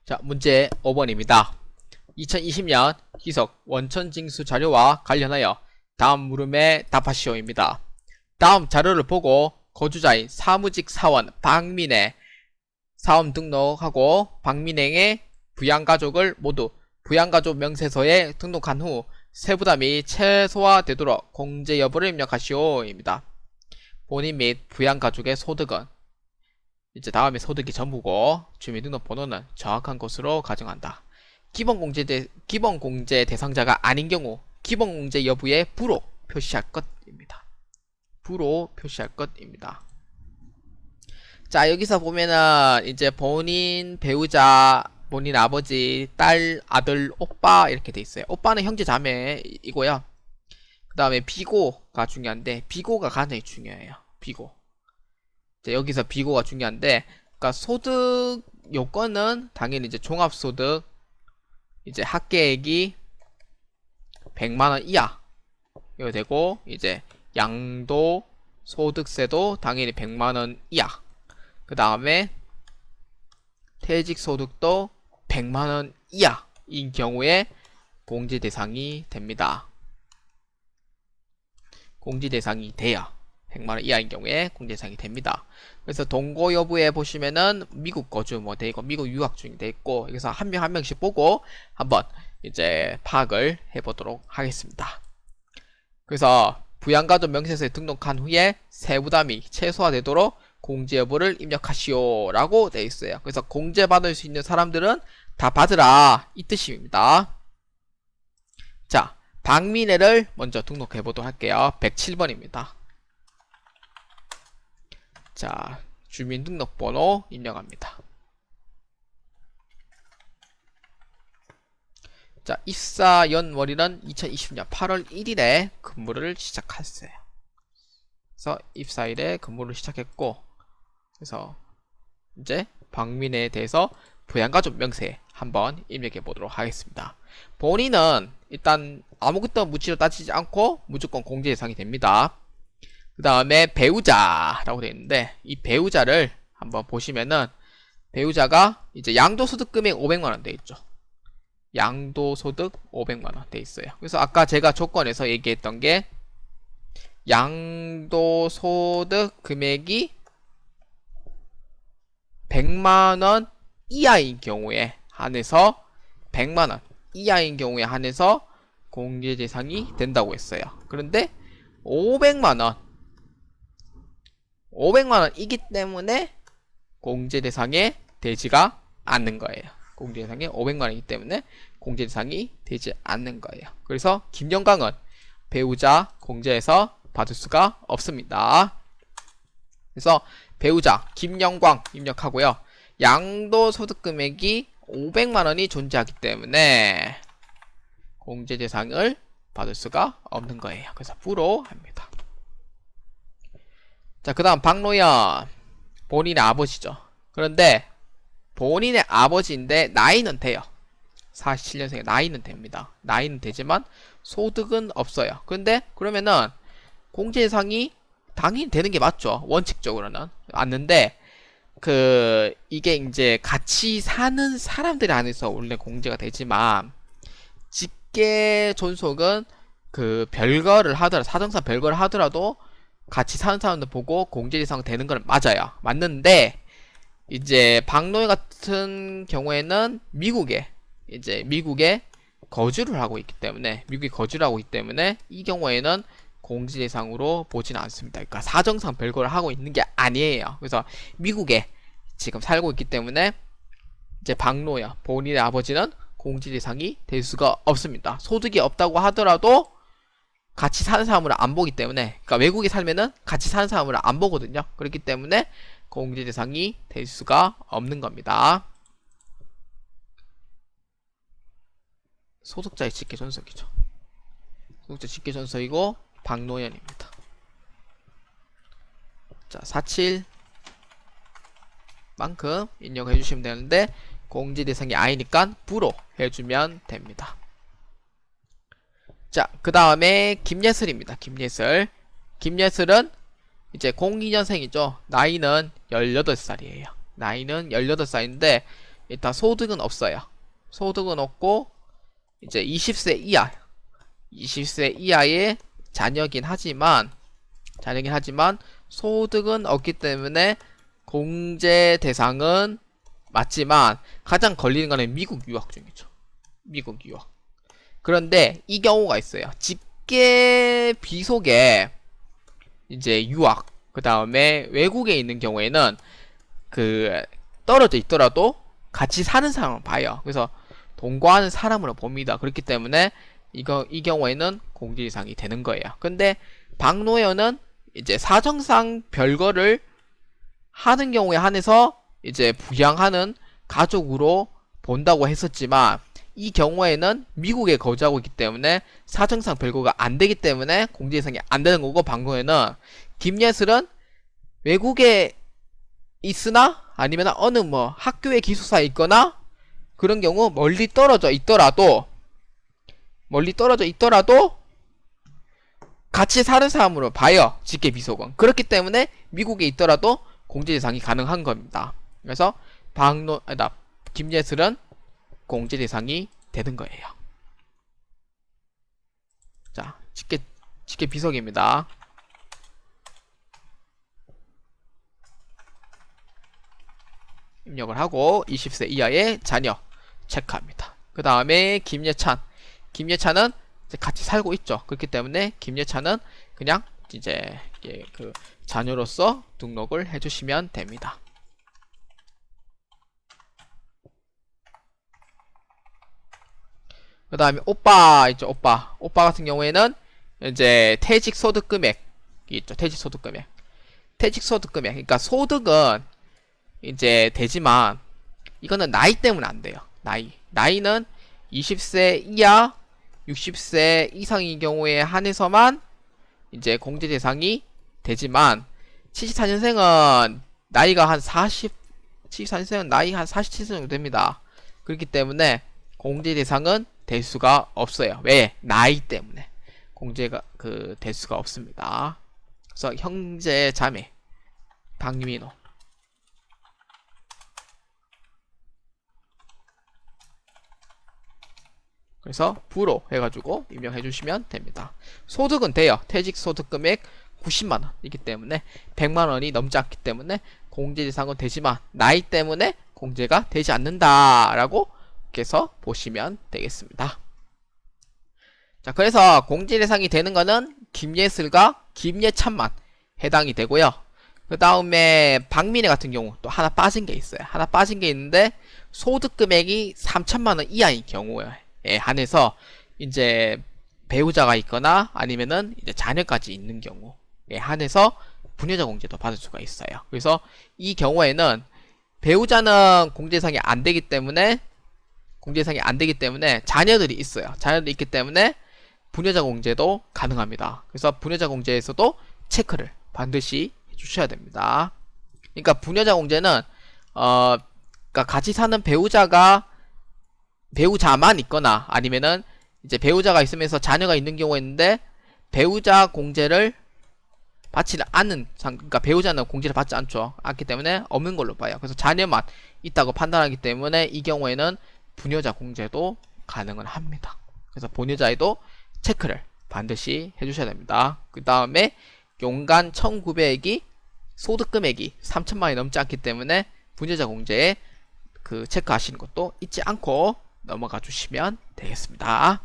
자, 문제 5번입니다. 2020년 희석 원천징수 자료와 관련하여 다음 물음에 답하시오입니다. 다음 자료를 보고 거주자인 사무직 사원 박민혜 사업 등록하고 박민행의 부양가족을 모두 부양가족 명세서에 등록한 후 세부담이 최소화되도록 공제 여부를 입력하시오입니다. 본인 및 부양가족의 소득은 이제 다음에 소득이 전부고 주민등록번호는 정확한 것으로 가정한다. 기본공제 대상자가 아닌 경우 기본공제 여부에 부로 표시할 것입니다. 부로 표시할 것입니다. 자, 여기서 보면은 이제 본인 배우자, 본인 아버지, 딸, 아들, 오빠 이렇게 돼 있어요. 오빠는 형제 자매이고요. 그 다음에 비고가 중요한데 비고가 가장 중요해요. 비고. 이제 여기서 비고가 중요한데, 그러니까 소득 요건은 당연히 이제 종합소득 이제 합계액이 100만원 이하 이거 되고, 이제 양도 소득세도 당연히 100만원 이하, 그 다음에 퇴직소득도 100만원 이하인 경우에 공제 대상이 됩니다. 공제 대상이 돼야 100만원 이하인 경우에 공제 대상이 됩니다. 그래서 동거 여부에 보시면은 미국 거주 뭐 돼 있고 미국 유학 중이 돼 있고, 여기서 한 명 한 명씩 보고 한번 이제 파악을 해보도록 하겠습니다. 그래서 부양가족 명세서에 등록한 후에 세부담이 최소화되도록 공제 여부를 입력하시오 라고 되어 있어요. 그래서 공제 받을 수 있는 사람들은 다 받으라 이 뜻입니다. 자, 박민혜를 먼저 등록해 보도록 할게요. 107번입니다. 자, 주민등록번호 입력합니다. 자, 입사 연월일은 2020년 8월 1일에 근무를 시작했어요. 그래서 입사일에 근무를 시작했고, 그래서 이제 박민혜에 대해서 부양가족 명세에 한번 입력해 보도록 하겠습니다. 본인은 일단 아무것도 묻지도 따지지 않고 무조건 공제 대상이 됩니다. 그 다음에 배우자라고 되어 있는데, 이 배우자를 한번 보시면은 배우자가 이제 양도소득 금액 500만원 되어 있죠. 양도소득 500만원 되어 있어요. 그래서 아까 제가 조건에서 얘기했던 게 양도소득 금액이 100만원 이하인 경우에 한해서 100만원 이하인 경우에 한해서 공제 대상이 된다고 했어요. 그런데 500만원이기 때문에 공제 대상에 되지가 않는 거예요. 공제 대상이 500만원이기 때문에 공제 대상이 되지 않는 거예요. 그래서 김영광은 배우자 공제에서 받을 수가 없습니다. 그래서 배우자 김영광 입력하고요. 양도소득 금액이 500만원이 존재하기 때문에 공제 대상을 받을 수가 없는 거예요. 그래서 부로 합니다. 자, 그 다음 박노연, 본인의 아버지죠. 그런데 본인의 아버지인데 나이는 돼요. 47년생에 나이는 됩니다. 나이는 되지만 소득은 없어요. 근데 그러면은 공제 대상이 당연히 되는 게 맞죠. 원칙적으로는 맞는데, 이게 이제 같이 사는 사람들 안에서 원래 공제가 되지만, 직계 존속은 별거를 하더라도, 사정상 별거를 하더라도 같이 사는 사람들 보고 공제 대상 되는 건 맞아요. 맞는데, 이제 박노예 같은 경우에는 미국에 거주를 하고 있기 때문에, 미국에 거주를 하고 있기 때문에 이 경우에는 공제 대상으로 보지는 않습니다. 그러니까 사정상 별거를 하고 있는 게 아니에요. 그래서 미국에 지금 살고 있기 때문에 이제 박노예, 본인의 아버지는 공제 대상이 될 수가 없습니다. 소득이 없다고 하더라도 같이 사는 사람을 안 보기 때문에, 그러니까 외국에 살면은 같이 사는 사람을 안 보거든요. 그렇기 때문에 공제 대상이 될 수가 없는 겁니다. 소득자의 직계 존속이죠. 소득자 직계 존속이고 박노연입니다. 자, 47만큼 입력해 주시면 되는데 공제 대상이 아니니까 부로 해주면 됩니다. 자, 그 다음에 김예슬입니다. 김예슬은 이제 02년생이죠. 나이는 18살이에요. 나이는 18살인데 일단 소득은 없어요. 소득은 없고 이제 20세 이하 20세 이하의 자녀긴 하지만 소득은 없기 때문에 공제 대상은 맞지만 가장 걸리는 거는 미국 유학 중이죠. 미국 유학. 그런데 이 경우가 있어요. 직계 비속에 이제 유학, 그 다음에 외국에 있는 경우에는 그 떨어져 있더라도 같이 사는 사람을 봐요. 그래서 동거하는 사람으로 봅니다. 그렇기 때문에 이 경우에는 공제대상이 되는 거예요. 근데 박노여는 이제 사정상 별거를 하는 경우에 한해서 이제 부양하는 가족으로 본다고 했었지만 이 경우에는 미국에 거주하고 있기 때문에 사정상 별거가 안 되기 때문에 공제대상이 안 되는 거고, 박노여는 김예슬은 외국에 있으나 아니면 어느 뭐 학교에 기숙사에 있거나 그런 경우 멀리 떨어져 있더라도 같이 사는 사람으로 봐요. 직계 비속은. 그렇기 때문에 미국에 있더라도 공제 대상이 가능한 겁니다. 그래서 김예슬은 공제 대상이 되는 거예요. 자, 직계 비속입니다. 입력을 하고 20세 이하의 자녀 체크합니다. 그 다음에 김예찬은 이제 같이 살고 있죠. 그렇기 때문에 김예찬은 그냥 이제 그 자녀로서 등록을 해주시면 됩니다. 그 다음에 오빠 있죠. 오빠 같은 경우에는 이제 퇴직소득금액이 있죠. 퇴직소득금액. 그러니까 소득은 이제 되지만 이거는 나이 때문에 안 돼요. 나이는 20세 이하 60세 이상인 경우에 한해서만 이제 공제 대상이 되지만 74년생은 나이가 한 74년생은 나이 한 47세 정도 됩니다. 그렇기 때문에 공제 대상은 될 수가 없어요. 왜? 나이 때문에 공제가 될 수가 없습니다. 그래서 형제 자매 박민호. 그래서 부로 해가지고 입력해 주시면 됩니다. 소득은 돼요. 퇴직소득금액 90만원이기 때문에 100만원이 넘지 않기 때문에 공제 대상은 되지만 나이 때문에 공제가 되지 않는다 라고 해서 보시면 되겠습니다. 자, 그래서 공제 대상이 되는 거는 김예슬과 김예찬만 해당이 되고요. 그 다음에 박민혜 같은 경우 또 하나 빠진 게 있어요. 하나 빠진 게 있는데 소득금액이 3천만원 이하인 경우에 한해서 이제 배우자가 있거나 아니면은 이제 자녀까지 있는 경우에 한해서 부녀자 공제도 받을 수가 있어요. 그래서 이 경우에는 배우자는 공제상이 안 되기 때문에 자녀들이 있어요. 자녀들이 있기 때문에 부녀자 공제도 가능합니다. 그래서 부녀자 공제에서도 체크를 반드시 해주셔야 됩니다. 그러니까 부녀자 공제는 그러니까 같이 사는 배우자만 있거나 아니면은 이제 배우자가 있으면서 자녀가 있는 경우가 있는데 배우자 공제를 받지 않는 그러니까 배우자는 공제를 받지 않기 때문에 없는 걸로 봐요. 그래서 자녀만 있다고 판단하기 때문에 이 경우에는 부녀자 공제도 가능은 합니다. 그래서 부녀자에도 체크를 반드시 해주셔야 됩니다. 그 다음에 연간 1900이 소득금액이 3천만원이 넘지 않기 때문에 부녀자 공제에 체크하시는 것도 잊지 않고 넘어가 주시면 되겠습니다.